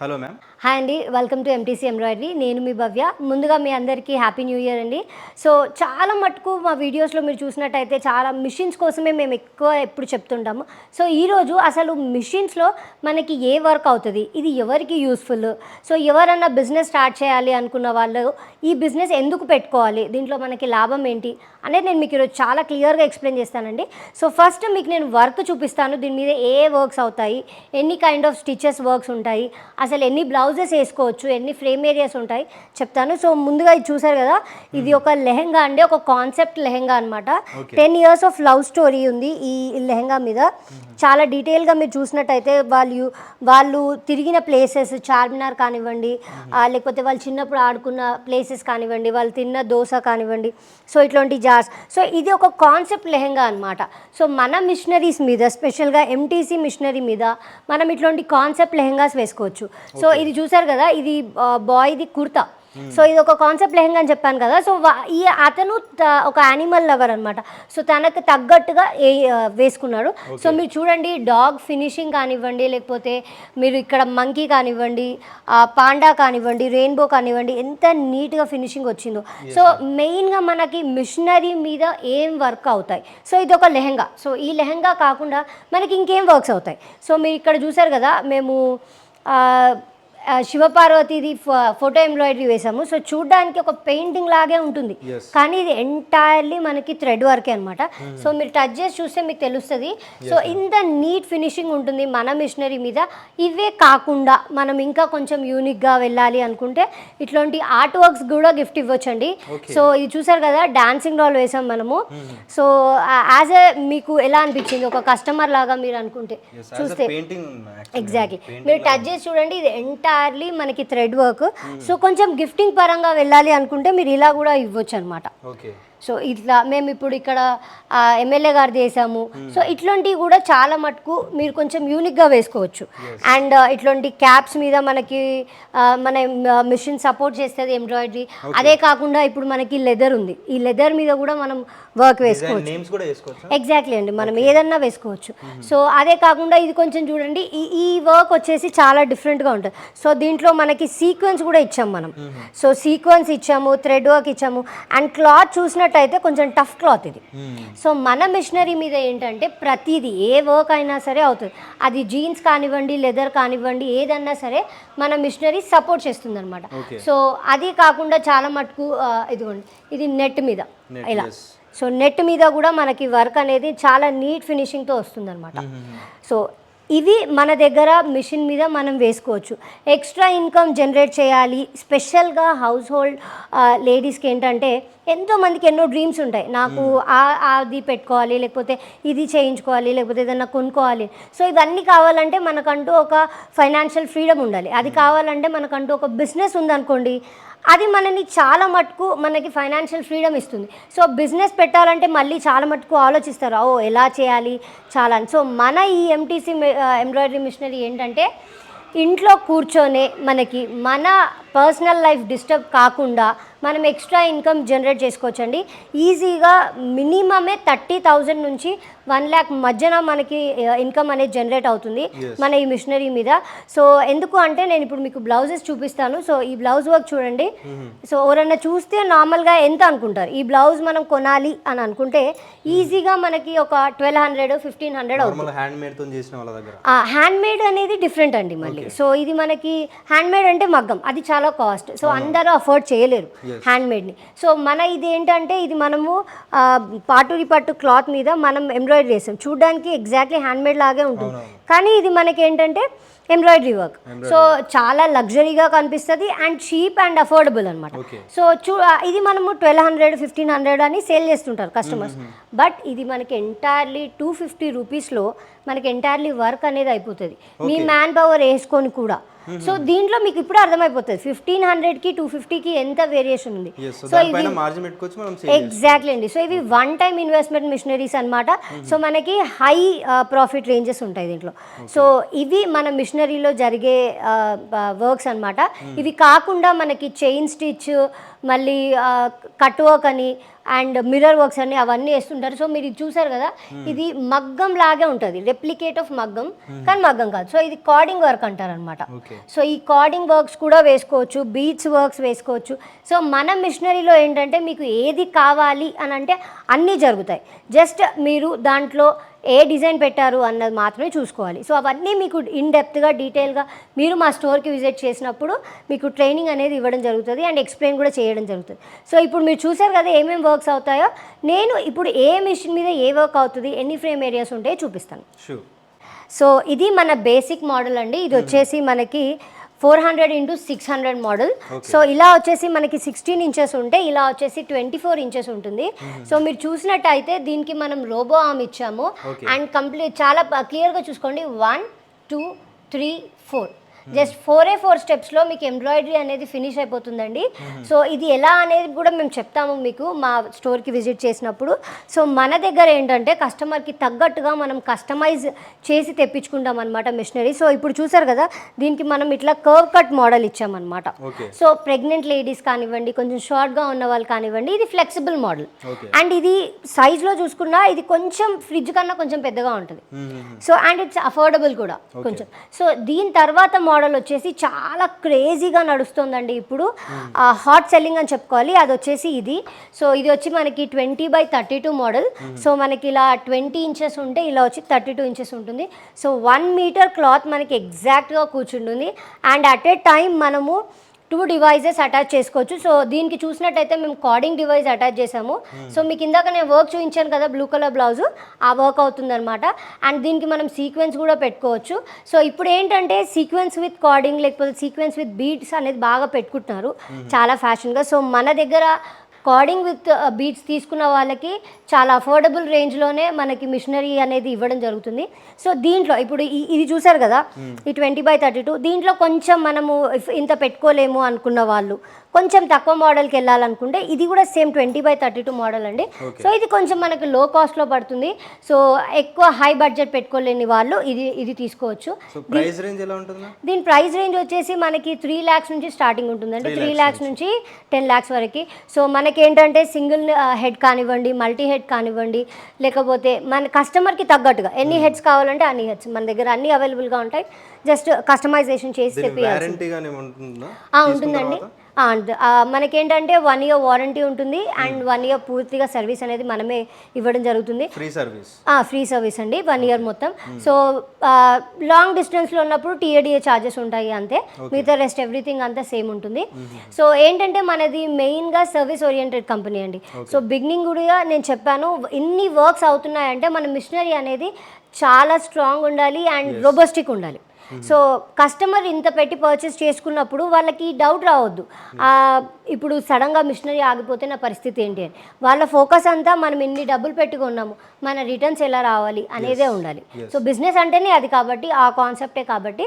Hello ma'am. Hi అండి, welcome to MTC embroidery. నేను మీ భవ్య. ముందుగా మీ అందరికీ హ్యాపీ న్యూ ఇయర్ అండి. సో చాలా మటుకు మా వీడియోస్లో మీరు చూసినట్టయితే చాలా మిషన్స్ కోసమే మేము ఎక్కువ ఎప్పుడు చెప్తుంటాము. సో ఈరోజు అసలు మిషన్స్లో మనకి ఏ వర్క్ అవుతుంది, ఇది ఎవరికి యూస్ఫుల్, సో ఎవరన్నా బిజినెస్ స్టార్ట్ చేయాలి అనుకున్న వాళ్ళు ఈ బిజినెస్ ఎందుకు పెట్టుకోవాలి, దీంట్లో మనకి లాభం ఏంటి అనేది నేను మీకు ఈరోజు చాలా క్లియర్గా ఎక్స్ప్లెయిన్ చేస్తానండి. సో ఫస్ట్ మీకు నేను వర్క్ చూపిస్తాను, దీని మీద ఏ వర్క్స్ అవుతాయి, ఎన్ని కైండ్ ఆఫ్ స్టిచెస్ వర్క్స్ ఉంటాయి, అసలు ఎన్ని బ్లౌజెస్ వేసుకోవచ్చు, ఎన్ని ఫ్రేమ్ ఏరియాస్ ఉంటాయి చెప్తాను. సో ముందుగా ఇది చూసారు కదా, ఇది ఒక లెహెంగా అండి, ఒక కాన్సెప్ట్ లెహెంగా అనమాట. 10 years ఆఫ్ లవ్ స్టోరీ ఉంది ఈ లెహెంగా మీద. చాలా డీటెయిల్గా మీరు చూసినట్టయితే వాళ్ళు తిరిగిన ప్లేసెస్, చార్మినార్ కానివ్వండి, లేకపోతే వాళ్ళు చిన్నప్పుడు ఆడుకున్న ప్లేసెస్ కానివ్వండి, వాళ్ళు తిన్న దోశ కానివ్వండి, సో ఇట్లాంటి జార్స్. సో ఇది ఒక కాన్సెప్ట్ లెహెంగా అనమాట. సో మన మిషనరీస్ మీద, స్పెషల్గా ఎంటీసీ మిషనరీ మీద మనం ఇట్లాంటి కాన్సెప్ట్ లెహెంగాస్ వేసుకోవచ్చు. సో ఇది చూసారు కదా, ఇది బాయ్ది కుర్తా. సో ఇది ఒక కాన్సెప్ట్ లెహెంగా అని చెప్పాను కదా. సో అతను ఒక యానిమల్ లవర్ అనమాట. సో తనకు తగ్గట్టుగా వేసుకున్నాడు. సో మీరు చూడండి, డాగ్ ఫినిషింగ్ కానివ్వండి, లేకపోతే మీరు ఇక్కడ మంకీ కానివ్వండి, పాండా కానివ్వండి, రెయిన్బో కానివ్వండి, ఎంత నీట్గా ఫినిషింగ్ వచ్చిందో. సో మెయిన్గా మనకి మిషనరీ మీద ఏం వర్క్ అవుతాయి. సో ఇది ఒక లెహెంగా. సో ఈ లెహెంగా కాకుండా మనకి ఇంకేం వర్క్స్ అవుతాయి. సో మీరు ఇక్కడ చూసారు కదా, మేము శివపార్వతిది ఫోటో ఎంబ్రాయిడరీ వేసాము. సో చూడ్డానికి ఒక పెయింటింగ్ లాగే ఉంటుంది, కానీ ఇది ఎంటైర్లీ మనకి థ్రెడ్ వర్కే అనమాట. సో మీరు టచ్ చేసి చూస్తే మీకు తెలుస్తుంది. సో ఇంత నీట్ ఫినిషింగ్ ఉంటుంది మన మిషనరీ మీద. ఇవే కాకుండా మనం ఇంకా కొంచెం యూనిక్గా వెళ్ళాలి అనుకుంటే ఇట్లాంటి ఆర్ట్ వర్క్స్ కూడా గిఫ్ట్ ఇవ్వచ్చండి. సో ఇది చూసారు కదా, డాన్సింగ్ డాల్ వేసాం మనము. సో యాజ్ ఎ మీకు ఎలా అనిపించింది ఒక కస్టమర్ లాగా మీరు అనుకుంటే చూస్తే, ఎగ్జాక్ట్లీ మీరు టచ్ చేసి చూడండి, ఇది ఎంటైర్లీ మనకి థ్రెడ్ వర్క్. సో కొంచెం గిఫ్టింగ్ పరంగా వెళ్ళాలి అనుకుంటే మీరు ఇలా కూడా ఇవ్వచ్చు అనమాట. సో ఇట్లా మేము ఇప్పుడు ఇక్కడ ఎమ్మెల్యే గారు చేసాము. సో ఇట్లాంటివి కూడా చాలా మటుకు మీరు కొంచెం యూనిక్గా వేసుకోవచ్చు. అండ్ ఇట్లాంటి క్యాప్స్ మీద మనకి మన మిషన్ సపోర్ట్ చేస్తుంది ఎంబ్రాయిడరీ. అదే కాకుండా ఇప్పుడు మనకి లెదర్ ఉంది, ఈ లెదర్ మీద కూడా మనం వర్క్ వేసుకోవచ్చు. ఎగ్జాక్ట్లీ అండి, మనం ఏదన్నా వేసుకోవచ్చు. సో అదే కాకుండా ఇది కొంచెం చూడండి, ఈ వర్క్ వచ్చేసి చాలా డిఫరెంట్గా ఉంటుంది. సో దీంట్లో మనకి సీక్వెన్స్ కూడా ఇచ్చాము మనం. సో సీక్వెన్స్ ఇచ్చాము, థ్రెడ్ వర్క్ ఇచ్చాము. అండ్ క్లాత్ చూసినట్టయితే కొంచెం టఫ్ క్లాత్ ఇది. సో మన మిషనరీ మీద ఏంటంటే ప్రతిదీ ఏ వర్క్ అయినా సరే అవుతుంది. అది జీన్స్ కానివ్వండి, లెదర్ కానివ్వండి, ఏదన్నా సరే మన మిషనరీ సపోర్ట్ చేస్తుంది అనమాట. సో అది కాకుండా చాలా మటుకు ఇదిగోండి, ఇది నెట్ మీద ఇలా. సో నెట్ మీద కూడా మనకి వర్క్ అనేది చాలా నీట్ ఫినిషింగ్తో వస్తుంది అనమాట. సో ఇవి మన దగ్గర మిషన్ మీద మనం వేసుకోవచ్చు. ఎక్స్ట్రా ఇన్కమ్ జనరేట్ చేయాలి, స్పెషల్గా హౌస్ హోల్డ్ లేడీస్కి ఏంటంటే ఎంతోమందికి ఎన్నో డ్రీమ్స్ ఉంటాయి. నాకు అది పెట్టుకోవాలి, లేకపోతే ఇది చేయించుకోవాలి, లేకపోతే ఏదన్నా కొనుక్కోవాలి. సో ఇవన్నీ కావాలంటే మనకంటూ ఒక ఫైనాన్షియల్ ఫ్రీడమ్ ఉండాలి. అది కావాలంటే మనకంటూ ఒక బిజినెస్ ఉందనుకోండి, అది మనని చాలా మటుకు మనకి ఫైనాన్షియల్ ఫ్రీడమ్ ఇస్తుంది. సో బిజినెస్ పెట్టాలంటే మళ్ళీ చాలా మటుకు ఆలోచిస్తారు, ఎలా చేయాలి చాలా. సో మన ఈ ఎంటీసీ ఎంబ్రాయిడరీ మిషనరీ ఏంటంటే ఇంట్లో కూర్చొనే మనకి మన పర్సనల్ లైఫ్ డిస్టర్బ్ కాకుండా మనం ఎక్స్ట్రా ఇన్కమ్ జనరేట్ చేసుకోవచ్చండి. ఈజీగా మినిమమే 30,000 నుంచి 1 lakh మధ్యన మనకి ఇన్కమ్ అనేది జనరేట్ అవుతుంది మన ఈ మిషనరీ మీద. సో ఎందుకు అంటే నేను ఇప్పుడు మీకు బ్లౌజెస్ చూపిస్తాను. సో ఈ బ్లౌజ్ వర్క్ చూడండి. సో ఎవరన్నా చూస్తే నార్మల్గా ఎంత అనుకుంటారు, ఈ బ్లౌజ్ మనం కొనాలి అని అనుకుంటే ఈజీగా మనకి ఒక 1200, 1500 అవుతుంది. హ్యాండ్ మేడ్ అనేది డిఫరెంట్ అండి మళ్ళీ. సో ఇది మనకి హ్యాండ్ మేడ్ అంటే మగ్గం, అది చాలా కాస్ట్. సో అందరూ అఫోర్డ్ చేయలేరు హ్యాండ్ మేడ్ని. సో మన ఇది ఏంటంటే ఇది మనము పాటూరి పట్టు క్లాత్ మీద మనం ఎంబ్రాయిడరీ చేస్తాం. చూడడానికి ఎగ్జాక్ట్లీ హ్యాండ్ మేడ్ లాగే ఉంటుంది, కానీ ఇది మనకి ఏంటంటే ఎంబ్రాయిడరీ వర్క్. సో చాలా లగ్జరీగా కనిపిస్తుంది అండ్ చీప్ అండ్ అఫోర్డబుల్ అనమాట. సో ఇది మనము 1200, 1500 అని సేల్ చేస్తుంటారు కస్టమర్స్. బట్ ఇది మనకి ఎంటైర్లీ 250 రూపీస్లో మనకి ఎంటైర్లీ వర్క్ అనేది అయిపోతుంది, మీ మ్యాన్ పవర్ వేసుకొని కూడా. సో దీంట్లో మీకు ఇప్పుడు అర్థమైపోతుంది 1500కి 250కి ఎంత వేరియేషన్ ఉంది. సో ఇది ఎగ్జాక్ట్లీ అండి. సో ఇవి 1 time ఇన్వెస్ట్మెంట్ మిషనరీస్ అనమాట. సో మనకి హై ప్రాఫిట్ రేంజెస్ ఉంటాయి దీంట్లో. సో ఇవి మన మిషనరీలో జరిగే వర్క్స్ అనమాట. ఇవి కాకుండా మనకి చైన్ స్టిచ్, మళ్ళీ కట్ వర్క్ అని, అండ్ మిర్రర్ వర్క్స్ అని అవన్నీ వేస్తుంటారు. సో మీరు ఇది చూసారు కదా, ఇది మగ్గం లాగే ఉంటుంది, రెప్లికేట్ ఆఫ్ మగ్గం, కానీ మగ్గం కాదు. సో ఇది కార్డింగ్ వర్క్ అంటారు అనమాట. సో ఈ కార్డింగ్ వర్క్స్ కూడా వేసుకోవచ్చు, బీట్స్ వర్క్స్ వేసుకోవచ్చు. సో మన మిషనరీలో ఏంటంటే మీకు ఏది కావాలి అని అంటే అన్నీ జరుగుతాయి. జస్ట్ మీరు దాంట్లో ఏ డిజైన్ పెట్టారు అన్నది మాత్రమే చూసుకోవాలి. సో అవన్నీ మీకు ఇన్ డెప్త్గా డీటెయిల్గా మీరు మా స్టోర్కి విజిట్ చేసినప్పుడు మీకు ట్రైనింగ్ అనేది ఇవ్వడం జరుగుతుంది అండ్ ఎక్స్ప్లెయిన్ కూడా చేయడం జరుగుతుంది. సో ఇప్పుడు మీరు చూసారు కదా ఏమేమి వర్క్స్ అవుతాయో, నేను ఇప్పుడు ఏ మిషన్ మీద ఏ వర్క్ అవుతుంది, ఎన్ని ఫ్రేమ్ ఏరియాస్ ఉంటాయో చూపిస్తాను. సో ఇది మన బేసిక్ మోడల్ అండి. ఇది వచ్చేసి మనకి 400x600 మోడల్. సో ఇలా వచ్చేసి మనకి 16 ఇంచెస్ ఉంటే ఇలా వచ్చేసి 24 ఇంచెస్ ఉంటుంది. సో మీరు చూసినట్టయితే దీనికి మనం రోబో ఆర్మ్ ఇచ్చాము అండ్ కంప్లీట్ చాలా క్లియర్గా చూసుకోండి. 1 2 3 4 జస్ట్ 4 స్టెప్స్లో మీకు ఎంబ్రాయిడరీ అనేది ఫినిష్ అయిపోతుందండి. సో ఇది ఎలా అనేది కూడా మేము చెప్తాము మీకు మా స్టోర్కి విజిట్ చేసినప్పుడు. సో మన దగ్గర ఏంటంటే కస్టమర్కి తగ్గట్టుగా మనం కస్టమైజ్ చేసి తెప్పించుకుంటాం అనమాట మిషనరీ. సో ఇప్పుడు చూసారు కదా, దీనికి మనం ఇట్లా కర్వ్ కట్ మోడల్ ఇచ్చామన్నమాట. సో ప్రెగ్నెంట్ లేడీస్ కానివ్వండి, కొంచెం షార్ట్గా ఉన్న వాళ్ళు కానివ్వండి, ఇది ఫ్లెక్సిబుల్ మోడల్ అండ్ ఇది సైజ్లో చూసుకున్నా ఇది కొంచెం ఫ్రిడ్జ్ కన్నా కొంచెం పెద్దగా ఉంటుంది. సో అండ్ ఇట్స్ అఫోర్డబుల్ కూడా కొంచెం. సో దీని తర్వాత మోడల్ వచ్చేసి చాలా క్రేజీగా నడుస్తుందండి ఇప్పుడు, హాట్ సెల్లింగ్ అని చెప్పుకోవాలి. అది వచ్చేసి ఇది. సో ఇది వచ్చి మనకి 20x32 మోడల్. సో మనకి ఇలా 20 ఇంచెస్ ఉంటే ఇలా వచ్చి 32 ఇంచెస్ ఉంటుంది. సో 1 మీటర్ క్లాత్ మనకి ఎగ్జాక్ట్గా కూర్చుంటుంది అండ్ అట్ ఏ టైం మనము 2 డివైజెస్ అటాచ్ చేసుకోవచ్చు. సో దీనికి చూసినట్టయితే మేము కార్డింగ్ డివైస్ అటాచ్ చేసాము. సో మీకు ఇందాక నేను వర్క్ చూపించాను కదా బ్లూ కలర్ బ్లౌజు, ఆ వర్క్ అవుతుందన్నమాట. అండ్ దీనికి మనం సీక్వెన్స్ కూడా పెట్టుకోవచ్చు. సో ఇప్పుడు ఏంటంటే సీక్వెన్స్ విత్ కార్డింగ్ లేకపోతే సీక్వెన్స్ విత్ బీడ్స్ అనేది బాగా పెట్టుకుంటున్నారు చాలా ఫ్యాషన్గా. సో మన దగ్గర కార్డింగ్ విత్ బీట్స్ తీసుకున్న వాళ్ళకి చాలా అఫోర్డబుల్ రేంజ్లోనే మనకి మిషనరీ అనేది ఇవ్వడం జరుగుతుంది. సో దీంట్లో ఇప్పుడు ఇది చూసారు కదా, ఈ 20x32, దీంట్లో కొంచెం మనము ఇంత పెట్టుకోలేము అనుకున్న వాళ్ళు కొంచెం తక్కువ మోడల్కి వెళ్ళాలనుకుంటే ఇది కూడా సేమ్ 20x32 మోడల్ అండి. సో ఇది కొంచెం మనకు లో కాస్ట్లో పడుతుంది. సో ఎక్కువ హై బడ్జెట్ పెట్టుకోలేని వాళ్ళు ఇది తీసుకోవచ్చు. దీని ప్రైస్ రేంజ్ వచ్చేసి మనకి 3 lakhs నుంచి స్టార్టింగ్ ఉంటుందండి, 3 lakhs నుంచి 10 lakhs వరకు. సో మనకి ఏంటంటే సింగిల్ హెడ్ కానివ్వండి, మల్టీ హెడ్ కానివ్వండి, లేకపోతే మన కస్టమర్కి తగ్గట్టుగా ఎన్ని హెడ్స్ కావాలంటే అన్ని హెడ్స్ మన దగ్గర అన్ని అవైలబుల్గా ఉంటాయి. జస్ట్ కస్టమైజేషన్ చేసి తెప్పియాలి ఉంటుందండి. అండ్ మనకేంటంటే 1 year వారంటీ ఉంటుంది అండ్ 1 year పూర్తిగా సర్వీస్ అనేది మనమే ఇవ్వడం జరుగుతుంది. ఫ్రీ సర్వీస్ అండి 1 year మొత్తం. సో లాంగ్ డిస్టెన్స్లో ఉన్నప్పుడు TADA ఛార్జెస్ ఉంటాయి అంతే, మిగతా రెస్ట్ ఎవ్రీథింగ్ అంతా సేమ్ ఉంటుంది. సో ఏంటంటే మనది మెయిన్గా సర్వీస్ ఓరియంటెడ్ కంపెనీ అండి. సో బిగినింగ్ కూడా నేను చెప్పాను, ఇన్ని వర్క్స్ అవుతున్నాయంటే మన మిషనరీ అనేది చాలా స్ట్రాంగ్ ఉండాలి అండ్ రోబస్టిక్ ఉండాలి. సో కస్టమర్ ఇంత పెట్టి పర్చేస్ చేసుకున్నప్పుడు వాళ్ళకి డౌట్ రావద్దు, ఇప్పుడు సడన్గా మిషనరీ ఆగిపోతే నా పరిస్థితి ఏంటి అని. వాళ్ళ ఫోకస్ అంతా మనం ఇన్ని డబ్బులు పెట్టుకున్నాము, మన రిటర్న్స్ ఎలా రావాలి అనేదే ఉండాలి. సో బిజినెస్ అంటేనే అది, కాబట్టి ఆ కాన్సెప్టే. కాబట్టి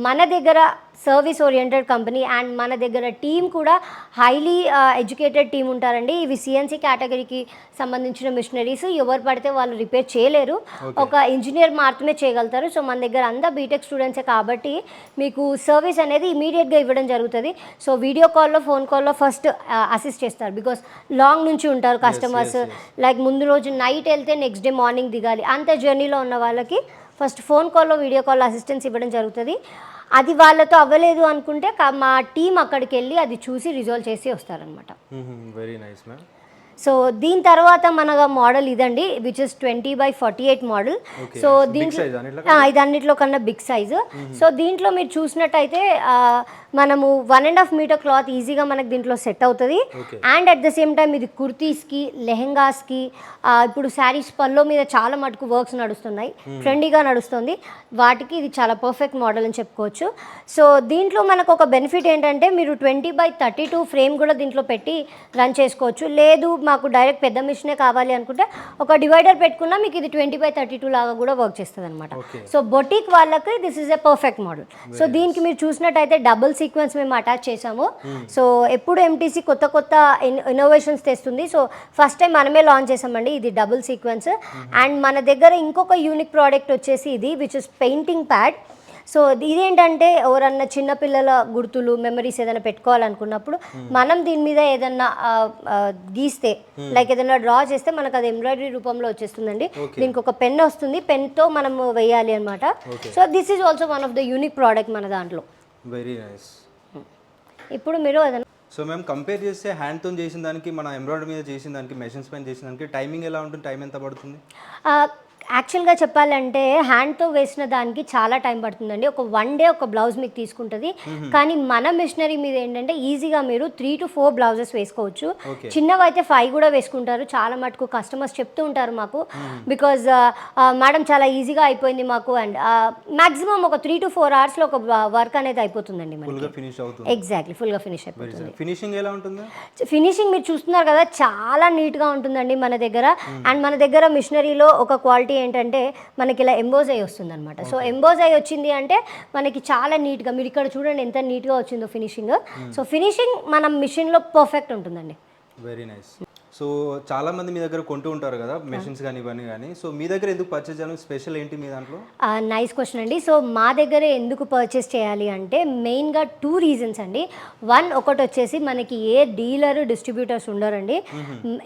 మన దగ్గర సర్వీస్ ఓరియంటెడ్ కంపెనీ అండ్ మన దగ్గర టీం కూడా హైలీ ఎడ్యుకేటెడ్ టీం ఉంటారండి. ఇవి CNC కేటగిరీకి సంబంధించిన మిషనరీస్, ఎవరు పడితే వాళ్ళు రిపేర్ చేయలేరు, ఒక ఇంజనీర్ మాత్రమే చేయగలుగుతారు. సో మన దగ్గర అంతా బీటెక్ స్టూడెంట్సే కాబట్టి మీకు సర్వీస్ అనేది ఇమీడియట్గా ఇవ్వడం జరుగుతుంది. సో వీడియో కాల్లో, ఫోన్ కాల్లో ఫస్ట్ అసిస్ట్ చేస్తారు, బికాస్ లాంగ్ నుంచి ఉంటారు కస్టమర్స్. లైక్ ముందు రోజు నైట్ వెళ్తే నెక్స్ట్ డే మార్నింగ్ దిగాలి, అంత జర్నీలో ఉన్న వాళ్ళకి ఫస్ట్ ఫోన్ కాల్లో, వీడియో కాల్లో అసిస్టెన్స్ ఇవ్వడం జరుగుతుంది. అది వాళ్ళతో అవ్వలేదు అనుకుంటే మా టీం అక్కడికి వెళ్ళి అది చూసి రిజాల్వ్ చేసి వస్తారనమాట. Very nice ma'am. సో దీని తర్వాత మన మోడల్ ఇదండి, which is 20x48 model. So దీంట్లో ఇది అన్నిట్లో కన్నా బిగ్ సైజు. సో దీంట్లో మీరు చూసినట్టయితే మనము 1.5 మీటర్ క్లాత్ ఈజీగా మనకు దీంట్లో సెట్ అవుతుంది. And at the same time ఇది కుర్తీస్కి, లెహెంగాస్కి, ఇప్పుడు శారీస్ పల్లో మీద చాలా మటుకు వర్క్స్ నడుస్తున్నాయి, ట్రెండీగా నడుస్తుంది, వాటికి ఇది చాలా పర్ఫెక్ట్ మోడల్ అని చెప్పుకోవచ్చు. సో దీంట్లో మనకు ఒక బెనిఫిట్ ఏంటంటే మీరు 20x32 ఫ్రేమ్ కూడా దీంట్లో పెట్టి రన్ చేసుకోవచ్చు. లేదు మాకు డైరెక్ట్ పెద్ద మిషనే కావాలి అనుకుంటే ఒక డివైడర్ పెట్టుకున్నా మీకు ఇది 20x32 లాగా కూడా వర్క్ చేస్తుంది అనమాట. సో బొటిక్ వాళ్ళకి this is a perfect model. So దీనికి మీరు చూసినట్టయితే డబుల్ సీక్వెన్స్ మేము అటాచ్ చేసాము. సో ఎప్పుడు MTC కొత్త కొత్త ఇన్నోవేషన్స్ తెస్తుంది. సో ఫస్ట్ టైం మనమే లాంచ్ చేసామండి ఇది డబుల్ సీక్వెన్స్. అండ్ మన దగ్గర ఇంకొక యూనిక్ ప్రోడక్ట్ వచ్చేసి ఇది, which is painting pad. So ఇదేంటంటే ఎవరన్నా చిన్నపిల్లల గుర్తులు మెమరీస్ ఏదైనా పెట్టుకోవాలనుకున్నప్పుడు మనం దీని మీద ఏదన్నా గీస్తే లైక్ ఏదైనా డ్రా చేస్తే మనకు అది ఎంబ్రాయిడరీ రూపంలో వచ్చేస్తుందండి. దీనికి ఒక పెన్ వస్తుంది, పెన్తో మనం వేయాలి అనమాట. So this is also one of the unique product మన దాంట్లో. Very nice. ఇప్పుడు మీరు ఏదైనా సో మేము కంపేర్ చేస్తే హ్యాండ్తో చేసిన దానికి మన ఎంబ్రాయిడరీ మీద చేసిన దానికి మెషిన్స్ పైన చేసిన దానికి టైమింగ్ ఎలా ఉంటుంది, టైం ఎంత పడుతుంది? యాక్చువల్గా చెప్పాలంటే హ్యాండ్తో వేసిన దానికి చాలా టైం పడుతుందండి. ఒక 1 డే ఒక బ్లౌజ్ మీకు తీసుకుంటుంది. కానీ మన మిషనరీ మీద ఏంటంటే ఈజీగా మీరు 3 to 4 బ్లౌజెస్ వేసుకోవచ్చు. చిన్నవి అయితే 5 కూడా వేసుకుంటారు. చాలా మటుకు కస్టమర్స్ చెప్తూ ఉంటారు మాకు, బికాజ్ మేడం చాలా ఈజీగా అయిపోయింది మాకు, అండ్ మాక్సిమం ఒక 3 to 4 అవర్స్లో ఒక వర్క్ అనేది అయిపోతుందండి. ఎగ్జాక్ట్లీ ఫుల్గా ఫినిష్ అయిపోతుంది. ఫినిషింగ్ ఎలా ఉంటుంది? ఫినిషింగ్ మీరు చూస్తున్నారు కదా, చాలా నీట్గా ఉంటుందండి మన దగ్గర. అండ్ మన దగ్గర మిషనరీలో ఒక క్వాలిటీ ఏంటంటే మనకి ఇలా ఎంబోజ్ అయ్యి వస్తుంది అనమాట. సో ఎంబోజ్ అయ్యి వచ్చింది అంటే మనకి చాలా నీట్గా, మీరు ఇక్కడ చూడండి ఎంత నీట్గా వచ్చిందో ఫినిషింగ్. సో ఫినిషింగ్ మన మిషన్లో పర్ఫెక్ట్ ఉంటుందండి. Very nice. సో చాలా మంది మీ దగ్గర కొంటూ ఉంటారు కదా మెషిన్స్ కానీ ఇవన్నీ కానీ, సో మీ దగ్గర ఎందుకు పర్చేస్ చేయాలి, స్పెషల్ ఏంటి మీ దాంట్లో? నైస్ క్వశ్చన్ అండి. సో మా దగ్గర ఎందుకు పర్చేస్ చేయాలి అంటే మెయిన్గా 2 రీజన్స్ అండి. ఒకటి వచ్చేసి మనకి ఏ డీలర్ డిస్ట్రిబ్యూటర్స్ ఉండరండి.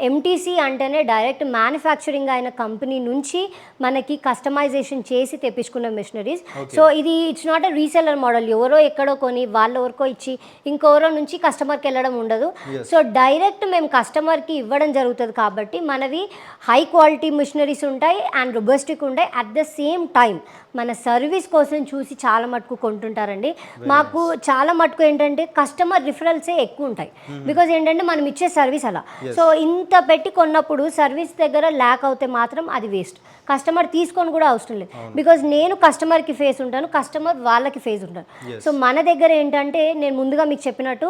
ఎంటీసీ అంటేనే డైరెక్ట్ మ్యానుఫ్యాక్చరింగ్ అయిన కంపెనీ నుంచి మనకి కస్టమైజేషన్ చేసి తెప్పించుకున్న మిషనరీస్. సో ఇది it's not a reseller model, ఎవరో ఎక్కడో కొని వాళ్ళెవరికో ఇచ్చి ఇంకెవరో నుంచి కస్టమర్కి వెళ్ళడం ఉండదు. సో డైరెక్ట్ మేము కస్టమర్కి ఇవ్వడం జరుగుతుంది కాబట్టి మనవి హై క్వాలిటీ మిషనరీస్ ఉంటాయి అండ్ రొబస్టిక్ ఉంటాయి. అట్ ద సేమ్ టైం మన సర్వీస్ కోసం చూసి చాలా మటుకు కొంటుంటారండి. మాకు చాలా మటుకు ఏంటంటే కస్టమర్ రిఫరల్సే ఎక్కువ ఉంటాయి. బికాజ్ ఏంటంటే మనం ఇచ్చే సర్వీస్ అలా. సో ఇంత పెట్టి కొన్నప్పుడు సర్వీస్ దగ్గర ల్యాక్ అవుతే మాత్రం అది వేస్ట్. కస్టమర్ తీసుకొని కూడా అవసరం లేదు. బికాజ్ నేను కస్టమర్కి ఫేస్ ఉంటాను, కస్టమర్ వాళ్ళకి ఫేస్ ఉంటాను. సో మన దగ్గర ఏంటంటే నేను ముందుగా మీకు చెప్పినట్టు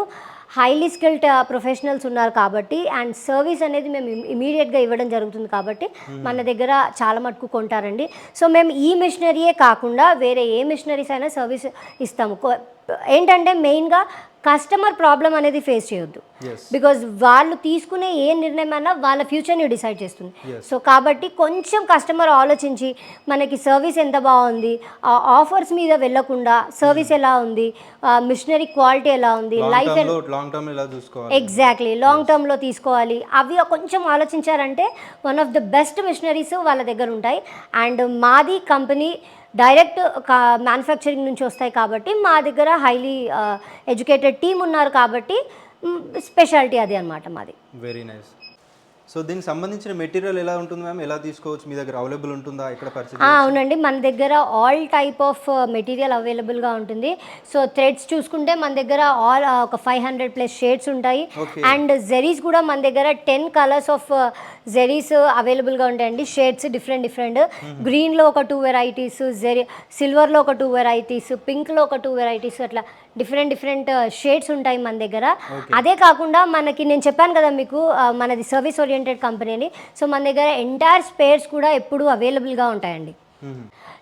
హైలీ స్కిల్డ్ ప్రొఫెషనల్స్ ఉన్నారు కాబట్టి, అండ్ సర్వీస్ అనేది మేము ఇమీడియట్గా ఇవ్వడం జరుగుతుంది కాబట్టి మన దగ్గర చాలా మటుకు కొంటారండి. సో మేము ఈ మిషనరీయే కాకుండా వేరే ఏ మిషనరీస్ అయినా సర్వీస్ ఇస్తాము. ఏంటంటే మెయిన్గా కస్టమర్ ప్రాబ్లం అనేది ఫేస్ చేయొద్దు. బికాజ్ వాళ్ళు తీసుకునే ఏ నిర్ణయం అయినా వాళ్ళ ఫ్యూచర్ని డిసైడ్ చేస్తుంది. సో కాబట్టి కొంచెం కస్టమర్ ఆలోచించి మనకి సర్వీస్ ఎంత బాగుంది, ఆఫర్స్ మీద వెళ్ళకుండా సర్వీస్ ఎలా ఉంది, మిషనరీ క్వాలిటీ ఎలా ఉంది, లైఫ్ ఎగ్జాక్ట్లీ లాంగ్ టర్మ్లో తీసుకోవాలి, అవి కొంచెం ఆలోచించారంటే one of the best missionaries వాళ్ళ దగ్గర ఉంటాయి. అండ్ మాది కంపెనీ డైరెక్ట్ మ్యానుఫ్యాక్చరింగ్ నుంచి వస్తాయి కాబట్టి మా దగ్గర హైలీ ఎడ్యుకేటెడ్ టీమ్ ఉన్నారు కాబట్టి స్పెషాలిటీ అది అనమాట మాది. Very nice. సో దీనికి సంబంధించిన మెటీరియల్ ఎలా ఉంటుంది మ్యామ్, ఎలా తీసుకోవచ్చు, మీ దగ్గర అవైలబుల్ ఉంటుందా, ఇక్కడ పర్చేస్? అవునండి, మన దగ్గర ఆల్ టైప్ ఆఫ్ మెటీరియల్ అవైలబుల్గా ఉంటుంది. సో థ్రెడ్స్ చూసుకుంటే మన దగ్గర ఆల్ ఒక 500+ షేడ్స్ ఉంటాయి. అండ్ జెరీస్ కూడా మన దగ్గర 10 కలర్స్ ఆఫ్ జెరీస్ అవైలబుల్గా ఉంటాయండి. షేడ్స్ డిఫరెంట్ గ్రీన్లో ఒక 2 వెరైటీస్, సిల్వర్లో ఒక 2 వెరైటీస్, పింక్లో ఒక 2 వెరైటీస్, అట్లా డిఫరెంట్ షేడ్స్ ఉంటాయి మన దగ్గర. అదే కాకుండా మనకి నేను చెప్పాను కదా మీకు మనది సర్వీస్ ఓరియంటెడ్ కంపెనీని. సో మన దగ్గర ఎంటైర్ స్పేర్స్ కూడా ఎప్పుడూ అవైలబుల్గా ఉంటాయండి.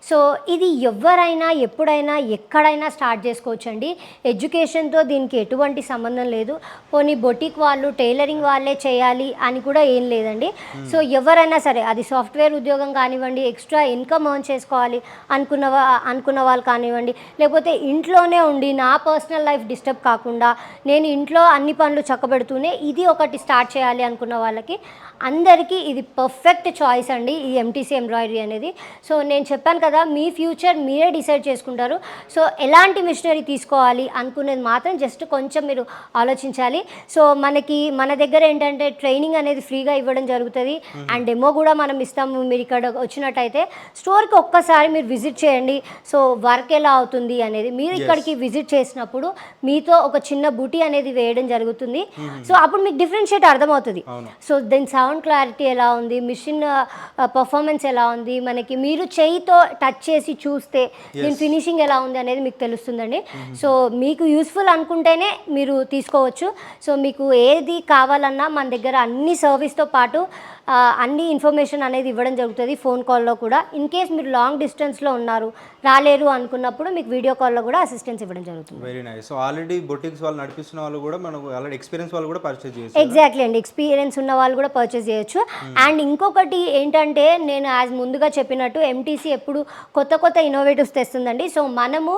సో ఇది ఎవరైనా ఎప్పుడైనా ఎక్కడైనా స్టార్ట్ చేసుకోవచ్చు అండి. ఎడ్యుకేషన్తో దీనికి ఎటువంటి సంబంధం లేదు. పోనీ బొటిక్ వాళ్ళు టైలరింగ్ వాళ్ళే చేయాలి అని కూడా ఏం లేదండి. సో ఎవరైనా సరే, అది సాఫ్ట్వేర్ ఉద్యోగం కానివ్వండి, ఎక్స్ట్రా ఇన్కమ్ ఎర్న్ చేసుకోవాలి అనుకున్న వాళ్ళు కానివ్వండి, లేకపోతే ఇంట్లోనే ఉండి నా పర్సనల్ లైఫ్ డిస్టర్బ్ కాకుండా నేను ఇంట్లో అన్ని పనులు చక్కబెడుతూనే ఇది ఒకటి స్టార్ట్ చేయాలి అనుకున్న వాళ్ళకి అందరికీ ఇది పర్ఫెక్ట్ చాయిస్ అండి, ఈ ఎంటీసీ ఎంబ్రాయిడరీ అనేది. సో నేను చెప్పాను కదా, మీ ఫ్యూచర్ మీరే డిసైడ్ చేసుకుంటారు. సో ఎలాంటి మిషనరీ తీసుకోవాలి అనుకునేది మాత్రం జస్ట్ కొంచెం మీరు ఆలోచించాలి. సో మన దగ్గర ఏంటంటే ట్రైనింగ్ అనేది ఫ్రీగా ఇవ్వడం జరుగుతుంది అండ్ డెమో కూడా మనం ఇస్తాము. మీరు ఇక్కడ వచ్చినట్టయితే స్టోర్కి ఒక్కసారి మీరు విజిట్ చేయండి. సో వర్క్ ఎలా అవుతుంది అనేది మీరు ఇక్కడికి విజిట్ చేసినప్పుడు మీతో ఒక చిన్న బూటీ అనేది వేయడం జరుగుతుంది. సో అప్పుడు మీకు డిఫరెన్షియేట్ అర్థమవుతుంది. సో దీని సౌండ్ క్లారిటీ ఎలా ఉంది, మిషన్ పర్ఫార్మెన్స్ ఎలా ఉంది, మనకి మీరు చేయితో టచ్ చేసి చూస్తే దీని ఫినిషింగ్ ఎలా ఉంది అనేది మీకు తెలుస్తుందండి. సో మీకు యూస్ఫుల్ అనుకుంటేనే మీరు తీసుకోవచ్చు. సో మీకు ఏది కావాలన్నా మన దగ్గర అన్ని సర్వీస్తో పాటు అన్ని ఇన్ఫర్మేషన్ అనేది ఇవ్వడం జరుగుతుంది ఫోన్ కాల్లో కూడా. ఇన్ కేస్ మీరు లాంగ్ డిస్టెన్స్లో ఉన్నారు, రాలేరు అనుకున్నప్పుడు మీకు వీడియో కాల్లో కూడా అసిస్టెన్స్ ఇవ్వడం జరుగుతుంది. Very nice. So already boutiques వాళ్ళు నడిపిస్తున్న వాళ్ళు కూడా మనకు ఆల్రెడీ ఎక్స్పీరియన్స్ వాళ్ళు కూడా పర్చేజ్ చేయొచ్చు. ఎగ్జాక్ట్లీ అండి, ఎక్స్పీరియన్స్ ఉన్న వాళ్ళు కూడా పర్చేస్ చేయొచ్చు. అండ్ ఇంకొకటి ఏంటంటే నేను యాజ్ ముందుగా చెప్పినట్టు ఎంటీసీ ఎప్పుడు కొత్త కొత్త ఇన్నోవేటివ్స్ తెస్తుందండి. సో మనము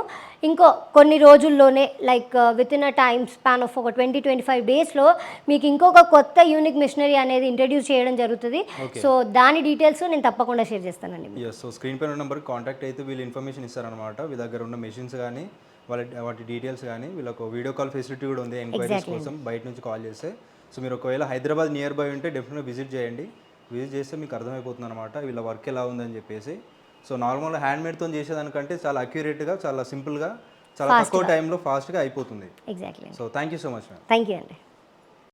ఇంకో కొన్ని రోజుల్లోనే like with in a time span of ఒక 20-25 డేస్లో మీకు ఇంకొక కొత్త యూనిక్ మిషనరీ అనేది ఇంట్రడ్యూస్ చేయడం జరుగుతుంది. సో దాని డీటెయిల్స్ నేను తప్పకుండా షేర్ చేస్తానండి. ఎస్, సో స్క్రీన్ పైన నెంబర్కి కాంటాక్ట్ అయితే వీళ్ళు ఇన్ఫర్మేషన్ ఇస్తారనమాట. వీళ్ళ దగ్గర ఉన్న మెషిన్స్ కానీ వాటి డీటెయిల్స్ కానీ, వీళ్ళకు వీడియో కాల్ ఫెసిలిటీ కూడా ఉంది ఎంక్వైరీస్ కోసం బయట నుంచి కాల్ చేస్తే. సో మీరు ఒకవేళ హైదరాబాద్ నియర్ బై ఉంటే డెఫినెట్గా విజిట్ చేయండి. విజిట్ చేస్తే మీకు అర్థమైపోతుంది అనమాట వీళ్ళ వర్క్ ఎలా ఉందని చెప్పేసి. సో నార్మల్గా హ్యాండ్మేడ్తో చేసేదానికంటే చాలా అక్యురేట్గా, చాలా సింపుల్గా, చాలా తక్కువ టైంలో ఫాస్ట్గా అయిపోతుంది. Exactly. So thank you so much ma'am. Thank you అండి.